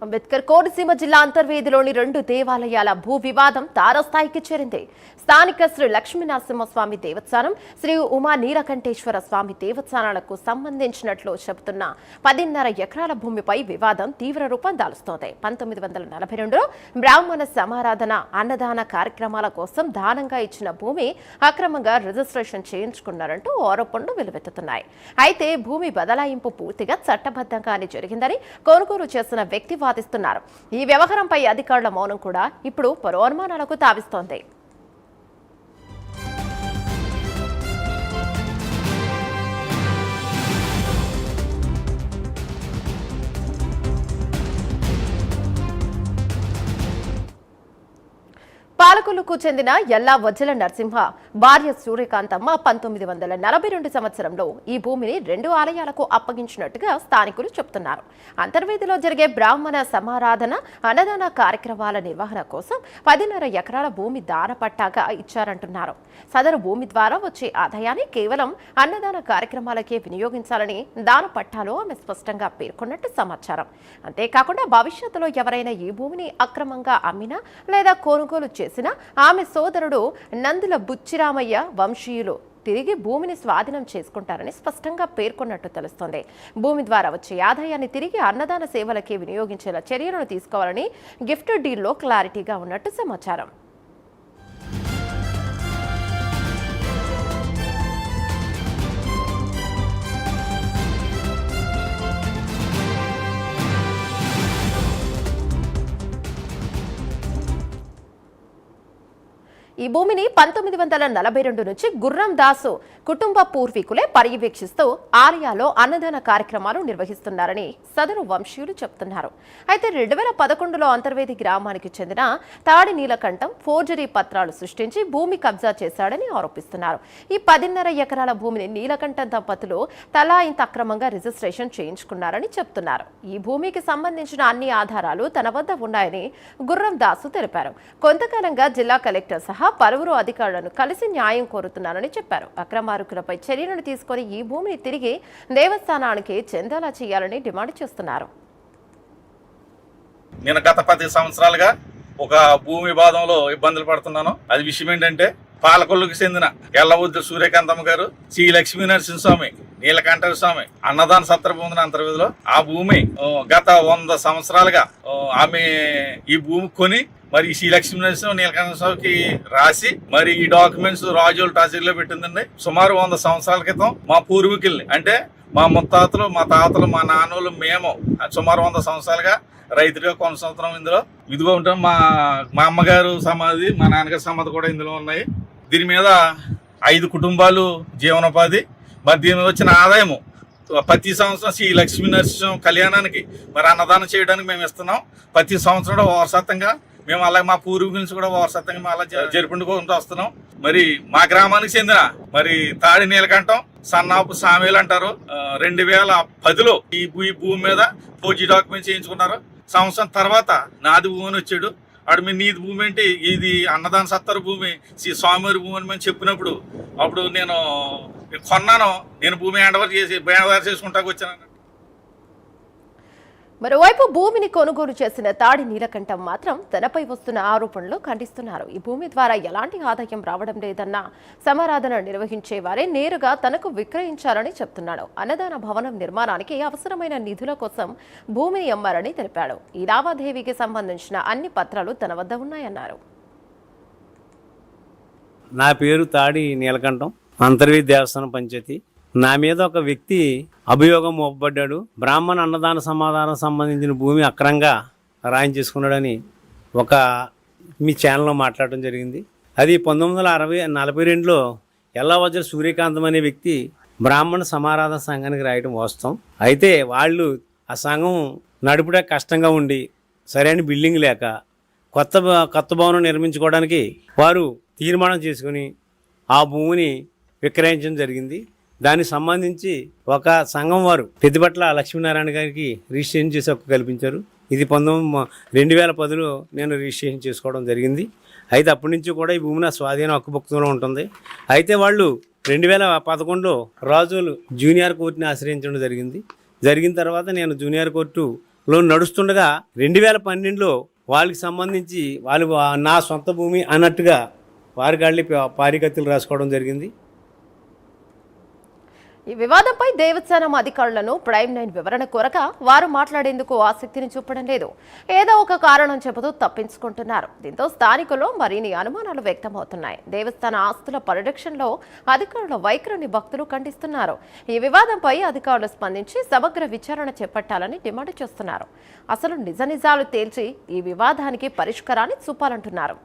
అంబేద్కర్ కోనసీమ జిల్లా అంతర్వేదిలోని 2 దేవాలయాల భూ వివాదం తారస్థాయికి చేరింది. స్థానిక శ్రీ లక్ష్మీనరసింహస్వామి దేవస్థానం, శ్రీ ఉమా నీలకంఠేశ్వర స్వామి దేవస్థానాలకు సంబంధించినట్లు చెబుతున్న 10.5 ఎకరాల భూమిపై వివాదం తీవ్ర రూపం దాలుస్తోంది. 1942లో బ్రాహ్మణ సమారాధన అన్నదాన కార్యక్రమాల కోసం దానంగా ఇచ్చిన భూమి అక్రమంగా రిజిస్ట్రేషన్ చేయించుకున్నారంటూ ఆరోపణలు వెలువెత్తుతున్నాయి. అయితే భూమి బదలాయింపు పూర్తిగా చట్టబద్ధంగానే జరిగిందని కొనుగోలు చేసిన వ్యక్తి వాదిస్తున్నారు. ఈ వ్యవహారంపై అధికారుల మౌనం కూడా ఇప్పుడు పలు అనుమానాలకు తావిస్తోంది. పాలకొల్లుకు చెందిన ఎల్లా వజ్జల నరసింహ భార్య సూర్యకాంతమ్మ 1942 సంవత్సరంలో ఈ భూమిని 2 ఆలయాలకు అప్పగించినట్టుగా స్థానికులు చెబుతున్నారు. అంతర్వేదిలో జరిగే బ్రాహ్మణ సమారాధన అన్నదాన కార్యక్రమాల నిర్వహణ కోసం 10.5 ఎకరాల భూమి దాన పట్టాగా ఇచ్చారంటున్నారు. సదరు భూమి ద్వారా వచ్చే ఆదాయాన్ని కేవలం అన్నదాన కార్యక్రమాలకే వినియోగించాలని దాన పట్టాలో ఆమె స్పష్టంగా పేర్కొన్నట్టు సమాచారం. అంతేకాకుండా భవిష్యత్తులో ఎవరైనా ఈ భూమిని అక్రమంగా అమ్మినా లేదా కొనుగోలు చేసినా ఆమె సోదరుడు నందుల బుచ్చిరామయ్య వంశీయులు తిరిగి భూమిని స్వాధీనం చేసుకుంటారని స్పష్టంగా పేర్కొన్నట్టు తెలుస్తోంది. భూమి ద్వారా వచ్చే ఆదాయాన్ని తిరిగి అన్నదాన సేవలకే వినియోగించేలా చర్యలను తీసుకోవాలని గిఫ్ట్ డీల్లో క్లారిటీగా ఉన్నట్టు సమాచారం. ఈ భూమిని 1942 నుంచి గుర్రం దాసు కుటుంబ పూర్వీకులే పర్యవేక్షిస్తూ ఆలయాల్లో అన్నదాన కార్యక్రమాలు నిర్వహిస్తున్నారని సదరు వంశీయులు చెబుతున్నారు. అయితే 2011లో అంతర్వేది గ్రామానికి చెందిన తాడి నీలకంఠం ఫోర్జరీ పత్రాలు సృష్టించి భూమి కబ్జా చేశాడని ఆరోపిస్తున్నారు. ఈ 10.5 ఎకరాల భూమిని నీలకంఠం దంపతులు తలా ఇంత అక్రమంగా రిజిస్ట్రేషన్ చేయించుకున్నారని చెబుతున్నారు. ఈ భూమికి సంబంధించిన అన్ని ఆధారాలు తన వద్ద ఉన్నాయని గుర్రం దాసు తెలిపారు. కొంతకాలంగా జిల్లా కలెక్టర్ సహా పలువురు అధికారులను కలిసి న్యాయం కోరుతున్నారని చెప్పారు. అక్రమార్కులపై చర్యలను తీసుకుని ఈ భూమిని తిరిగి దేవస్థానానికి చెందేలా చేయాలని డిమాండ్ చేస్తున్నారు. నేను గత 10 సంవత్సరాలుగా ఒక భూమి వివాదంలో ఇబ్బందులు పడుతున్నాను. అది విషయం ఏంటంటే పాలకొల్లుకు చెందిన ఎల్లవద్దు సూర్యకాంతమ్మ గారు, శ్రీ లక్ష్మీనరసింహస్వామి నీలకంఠ స్వామి అన్నదాన సత్ర పొందిన అంతర్వేదిలో ఆ భూమి గత 100 సంవత్సరాలుగా ఆమె ఈ భూమి కొని మరి శ్రీ లక్ష్మీనరసింహ నీలకంఠ స్వామికి రాసి మరి ఈ డాక్యుమెంట్స్ రాజుల టాజీల్లో పెట్టిందండి. సుమారు 100 సంవత్సరాల క్రితం మా పూర్వీకుల్ని అంటే మా ముత్తాతలు, మా తాతలు, మా నాన్నలు, మేము సుమారు 100 సంవత్సరాలుగా రైతులుగా కొనసాగుతున్నాం. ఇందులో ఇదిగో ఉంటాం. మా అమ్మగారు సమాధి, మా నాన్నగారి సమాధి కూడా ఇందులో ఉన్నాయి. దీని మీద 5 కుటుంబాలు జీవనోపాధి. మరి దీని మీద వచ్చిన ఆదాయము ప్రతి సంవత్సరం శ్రీ లక్ష్మీనరసింహ కళ్యాణానికి మరి అన్నదానం చేయడానికి మేము ఇస్తున్నాం. ప్రతి సంవత్సరం వారసత్వంగా మేము అలాగే మా పూర్వీకుల నుంచి కూడా వారసత్వంగా మేము అలా జరుపుకుంటూ వస్తున్నాం. మరి మా గ్రామానికి చెందిన మరి తాడి నీలకంఠం సన్నాపు సామీలు అంటారు. 2010లో ఈ భూమి మీద ఫోర్జీ డాక్యుమెంట్ చేయించుకున్నారు. సంవత్సరం తర్వాత నాది భూమి అని వచ్చాడు. అప్పుడు మీ నీది భూమి ఏంటి, ఇది అన్నదాన సత్తర భూమి, శ్రీ స్వామివారి భూమి అని మేము చెప్పినప్పుడు అప్పుడు నేను కొన్నాను. నేను భూమి హ్యాండ్ చేసుకుంటాకు వచ్చాను. మరోవైపు భూమిని కొనుగోలు చేసిన తాడి నీలకంఠం మాత్రం తనపై వస్తున్న ఆరోపణలు ఖండిస్తున్నారు. ఈ భూమి ద్వారా ఎలాంటి ఆదాయం రావడం లేదన్న సమారాధన నిర్వహించే వారే నేరుగా తనకు విక్రయించారని చెప్తున్నాడు. అన్నదాన భవనం నిర్మాణానికి అవసరమైన నిధుల కోసం భూమిని అమ్మారని తెలిపాడు. ఈ లావాదేవీకి సంబంధించిన అన్ని పత్రాలు తన వద్ద ఉన్నాయన్నారు. నా పేరు తాడి నీలకంఠం, అంతర్వేది దేవస్థానం పంచాయతీ. నా మీద ఒక వ్యక్తి అభియోగం మోపబడ్డాడు. బ్రాహ్మణ అన్నదాన సమాధానం సంబంధించిన భూమి అక్రంగా రాయించేసుకున్నాడని ఒక మీ ఛానల్లో మాట్లాడటం జరిగింది. అది 1942లో ఎల్లవజ్ర సూర్యకాంతం అనే వ్యక్తి బ్రాహ్మణ సమారాధన సంఘానికి రాయడం వాస్తవం. అయితే వాళ్ళు ఆ సంఘం నడుపుడే కష్టంగా ఉండి సరైన బిల్డింగ్ లేక కొత్త భవనం నిర్మించుకోవడానికి వారు తీర్మానం చేసుకుని ఆ భూమిని విక్రయించడం జరిగింది. దానికి సంబంధించి ఒక సంఘం వారు పెద్దపట్ల లక్ష్మీనారాయణ గారికి రిజిస్ట్రేషన్ చేసి హక్కు కల్పించారు. ఇది 2010లో నేను రిజిస్ట్రేషన్ చేసుకోవడం జరిగింది. అయితే అప్పటి నుంచి కూడా ఈ భూమి నా స్వాధీన హక్కుభక్తులో ఉంటుంది. అయితే వాళ్ళు 2011లో రాజోలు జూనియర్ కోర్టుని ఆశ్రయించడం జరిగింది. జరిగిన తర్వాత నేను జూనియర్ కోర్టు లో నడుస్తుండగా 2012లో వాళ్ళకి సంబంధించి వాళ్ళు నా సొంత భూమి అన్నట్టుగా వారికి వెళ్ళి పారికత్తులు రాసుకోవడం జరిగింది. ఈ వివాదంపై దేవస్థానం అధికారులను ప్రైమ్ 9 వివరణ కోరగా వారు మాట్లాడేందుకు ఆసక్తిని చూపడం లేదు. ఏదో ఒక కారణం చెబుతూ తప్పించుకుంటున్నారు. దీంతో స్థానికులు మరిన్ని అనుమానాలు వ్యక్తమవుతున్నాయి. దేవస్థాన ఆస్తుల పరిరక్షణలో అధికారుల వైఖరిని భక్తులు ఖండిస్తున్నారు. ఈ వివాదంపై అధికారులు స్పందించి సమగ్ర విచారణ చేపట్టాలని డిమాండ్ చేస్తున్నారు. అసలు నిజాలు తేల్చి ఈ వివాదానికి పరిష్కారాన్ని చూపాలంటున్నారు.